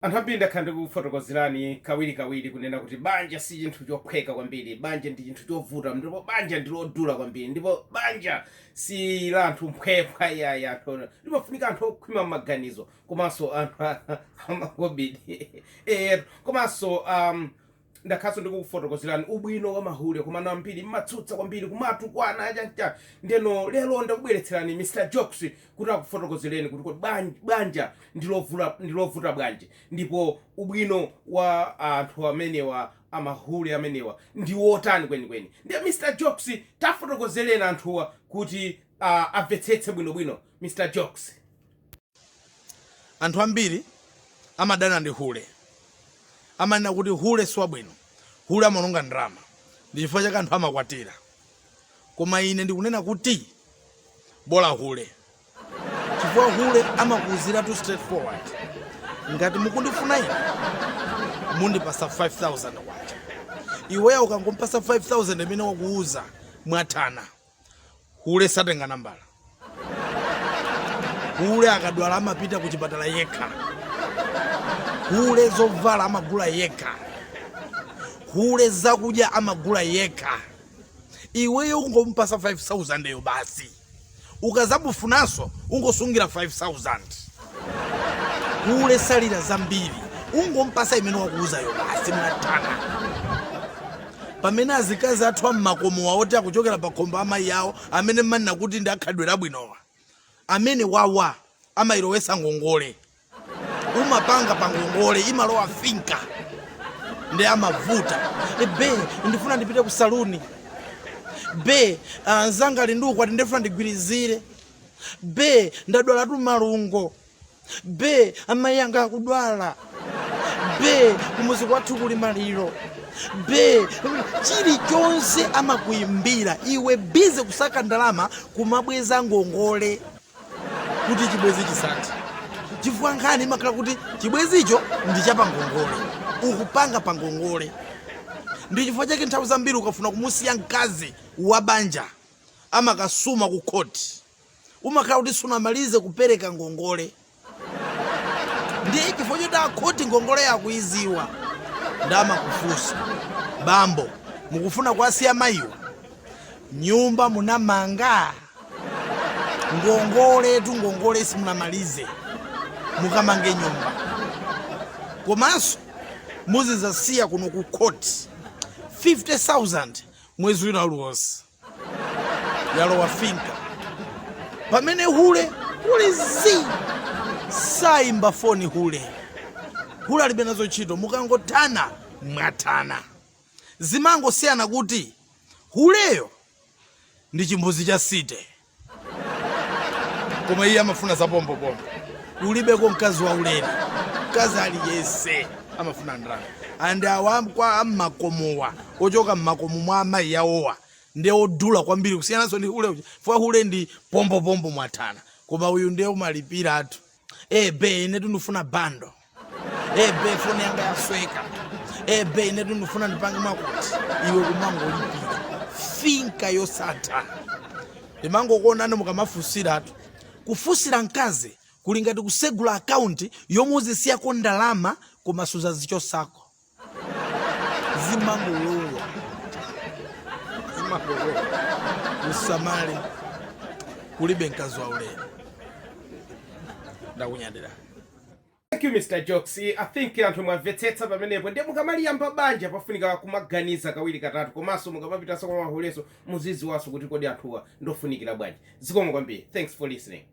Anthu ambiri ndakhala ndikufotokozerani kawirikawiri kunena kuti banja si chinthu chophweka kwambiri, banja ndi chinthu chovuta, ndipo banja ndi lodula kwambiri, ndipo banja si la anthu mphwemphwa ya anthu, limafunika anthu okhwima m'maganizo, komanso anthu amakobidi komanso ndakhaso ndikufotokozerani ubwino wa mahule, komano ambiri mmatsutsa kwambiri kumatukwana aja ndeno lero ndakubweretserani Mr. Jokes kuti akufotokozereni kuti banja ndilovuta bwanji, ndipo ubwino wa anthu amenewa amahule amenewa ndi wotani kwenikweni. Ndiye Mr. Jokes tafotokozereni anthuwa kuti amvetsetse bwinobwino. Mr. Jokes. Anthu ambiri amadana ndi hule, amanena kuti hule siwabwino, hule amanonga ndrama, ndi chifukwa chake anthu amakwatira. Koma ine ndikunena kuti bola hule, chifukwa hule amakuuzira tu straightforward. Ngati mukundifuna ine mundipasa 5,000 kwacha, iweyo ukangompasa 5,000 imene wakuuza mwathana, hule satenga nambala. Hule akadwala amapita ku chipatala yekha, hule zovala amagula yekha, hule zakudya amagula yekha. Iweyo ungompasa 5,000 yo basi, ukazamufunanso ungosungira 5,000. Hule salira zambiri, ungompasa imene wakuuza yo basi mwathana. Pamene azikazi athu ammakomo waoti akuchokera pa khombo amayi yawo amene mmanena kuti ndi akhadwera bwinowa, amene wawa amayilowesa ngongole, umapanga pa ngongole imalowa finka ndi amavuta. Be ndifuna ndipite ku saluni, be anzanga ali ndiukwati ndifuna ndigwirizire, be ndadwala tu malungo, be amayi anga akudwala, be kumuzi kwathu kuli maliro, be chilichonse amakuimbira. Iwe bize kusaka ndalama kumabweza ngongole kuti chibwezi chisati. Chifukwa nkhani imakhala kuti chibwezicho ndi chapa ngongole, ukupanga pa ngongole. Ndi chifukwa chake nthawi zambiri ukafuna kumusiya mkazi wa banja amakasuma ku khoti, umakhala kuti sunamalize kupereka ngongole. Ndi chifukwa choti akhoti ngongole yakuiziwa ndamakufunsa, bambo mukufuna kuwasiya mayiwa, nyumba munamanga, ngongole tu ngongole simunamalize mukamange nyumba, komanso muzizasiya kuno ku khoti 50,000 mwezi wina uliwonse yalowa finka. Pamene hule sayimba foni, hule alibe nazo ntchito, mukangothana mwathana. Zimangosiyana kuti huleyo ndi chimbuzi cha site, koma iye amafuna za pombopombo. Ulibeko mkazi wa ulere, mkazi aliyese amafuna ndalama. Andi awamkwa ammakomowa ochoka mmakomo mwa amayi yawowa ndi odula kwambiri kusiyananso ndi hule, fwa hule ndi pombopombo mwathana. Koma uyu ndiye umalipira athu. Be ine ndifuna bando, be foni yanga yasweka, be ine ndifuna ndipange mwakuti. Iwe kumangolipira finka yosatha. Ndimangokuonani mukamafusira athu. Kufusira mkazi kuli ngati kusegula akaunti yomuzisiyako ndalama koma suzazichosako. Zimangolowa. Usamale kulibe mkazi wa ulere. Ndakunyadira. Thank you Mr. Jokes. I think anthu mwamvetsetsa pamenepo, ndiye mukamaliyamba banja pafunika kumaganiza kawiri katatu, komanso mukamapitaso kwa mahuleso muziziwaso kuti kodi anthuwa ndofunikira bwanji. Zikomo kwambiri. Thanks for listening.